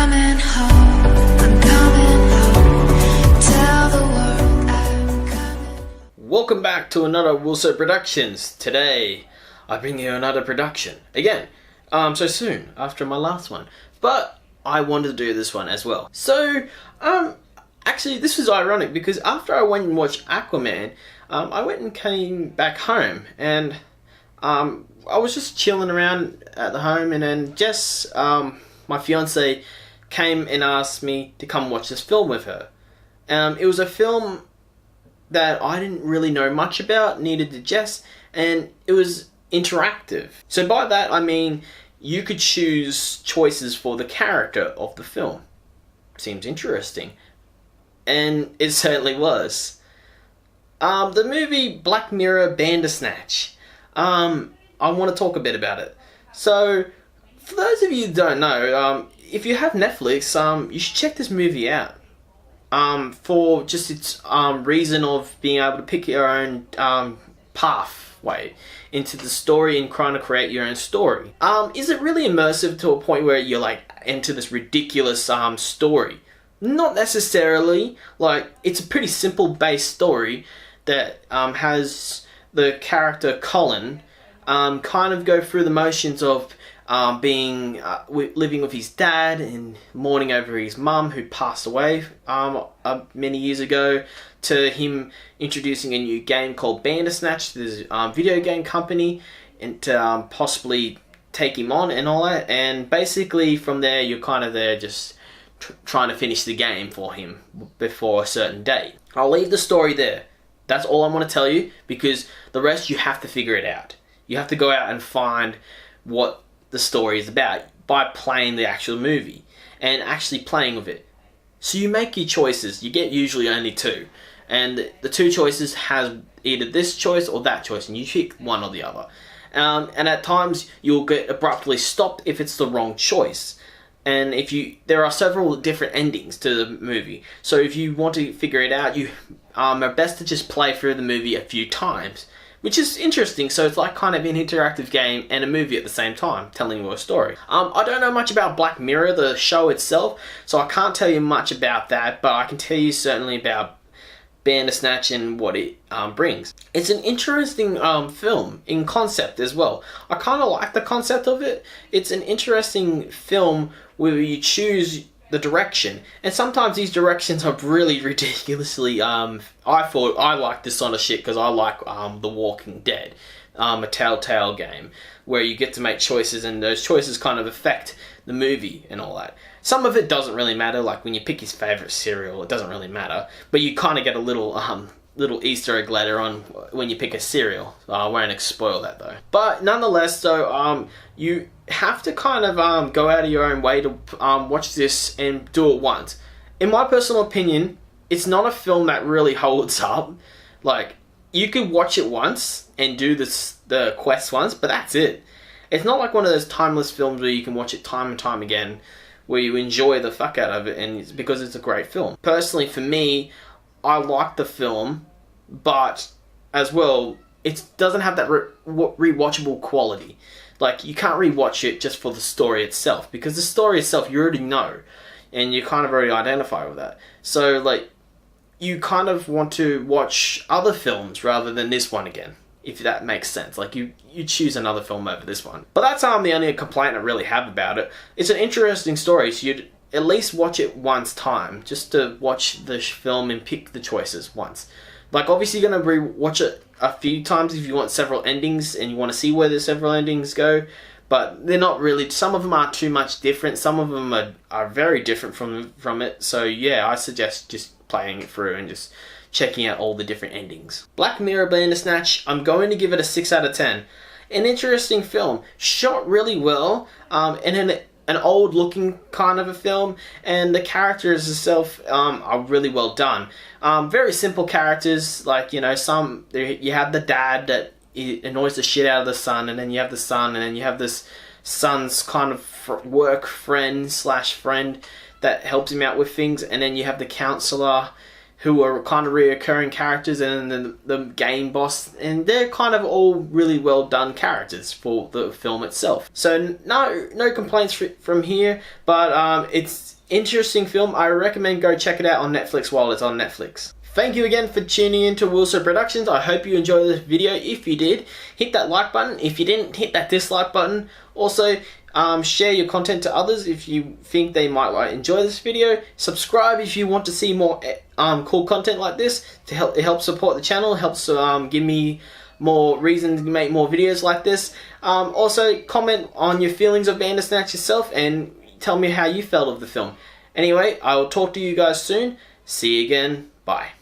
coming home, I'm coming home. Tell the world I'm coming. Welcome back to another Wilso Productions. Today, I bring you another production. Again, so soon after my last one. But I wanted to do this one as well. So, actually this was ironic because after I went and watched Aquaman, I went and came back home and I was just chilling around at the home, and then Jess, my fiance, came and asked me to come watch this film with her. It was a film that I didn't really know much about, neither did Jess, and it was interactive. So by that I mean you could choose choices for the character of the film. Seems interesting. And it certainly was. The movie Black Mirror Bandersnatch. I want to talk a bit about it. So, for those of you who don't know, if you have Netflix, you should check this movie out. For just its reason of being able to pick your own pathway into the story and trying to create your own story. Is it really immersive to a point where you're like into this ridiculous story? Not necessarily. Like, it's a pretty simple base story that has the character Colin kind of go through the motions of being living with his dad and mourning over his mum who passed away many years ago, to him introducing a new game called Bandersnatch to this video game company and to possibly take him on and all that. And basically from there you're kind of there just trying to finish the game for him before a certain date. I'll leave the story there. That's all I want to tell you, because the rest you have to figure it out. You have to go out and find what the story is about by playing the actual movie and actually playing with it. So you make your choices. You get usually only two, and the two choices has either this choice or that choice, and you pick one or the other. And at times you'll get abruptly stopped if it's the wrong choice. And there are several different endings to the movie. So if you want to figure it out, you are best to just play through the movie a few times, which is interesting. So it's like kind of an interactive game and a movie at the same time, telling you a story. I don't know much about Black Mirror, the show itself, so I can't tell you much about that, but I can tell you certainly about Bandersnatch and what it brings. It's an interesting film in concept as well. I kind of like the concept of it. It's an interesting film where you choose the direction, and sometimes these directions are really ridiculously I thought I like this sort of shit because I like The Walking Dead, a Telltale game where you get to make choices and those choices kind of affect the movie and all that. Some of it doesn't really matter, like when you pick his favorite cereal, it doesn't really matter, but you kind of get a little Easter egg later on when you pick a cereal. I won't spoil that though. But nonetheless, though, you have to kind of go out of your own way to watch this and do it once. In my personal opinion, it's not a film that really holds up. Like, you could watch it once and do the quest once, but that's it. It's not like one of those timeless films where you can watch it time and time again, where you enjoy the fuck out of it, and it's because it's a great film. Personally, for me, I like the film, but as well, it doesn't have that rewatchable quality. Like, you can't rewatch it just for the story itself, because the story itself you already know, and you kind of already identify with that. So, like, you kind of want to watch other films rather than this one again, if that makes sense. Like, you choose another film over this one. But that's the only complaint I really have about it. It's an interesting story, so you'd at least watch it once time, just to watch the film and pick the choices once. Like, obviously you're going to re-watch it a few times if you want several endings and you want to see where the several endings go, but they're not really. Some of them are too much different, some of them are very different from it. So yeah, I suggest just playing it through and just checking out all the different endings. Black Mirror Bandersnatch, I'm going to give it a 6 out of 10. An interesting film, shot really well, and an old looking kind of a film, and the characters itself are really well done. Very simple characters, like, you know, you have the dad that annoys the shit out of the son, and then you have the son, and then you have this son's kind of work friend / friend that helps him out with things, and then you have the counselor who are kind of reoccurring characters, and then the game boss, and they're kind of all really well done characters for the film itself. So no complaints from here, but it's interesting film. I recommend go check it out on Netflix while it's on Netflix. Thank you again for tuning in to Wilso Productions. I hope you enjoyed this video. If you did, hit that like button. If you didn't, hit that dislike button. Also, share your content to others if you think they might enjoy this video. Subscribe if you want to see more cool content like this. It helps support the channel. Helps give me more reason to make more videos like this. Also, comment on your feelings of Bandersnatch yourself and tell me how you felt of the film. Anyway, I will talk to you guys soon. See you again. Bye.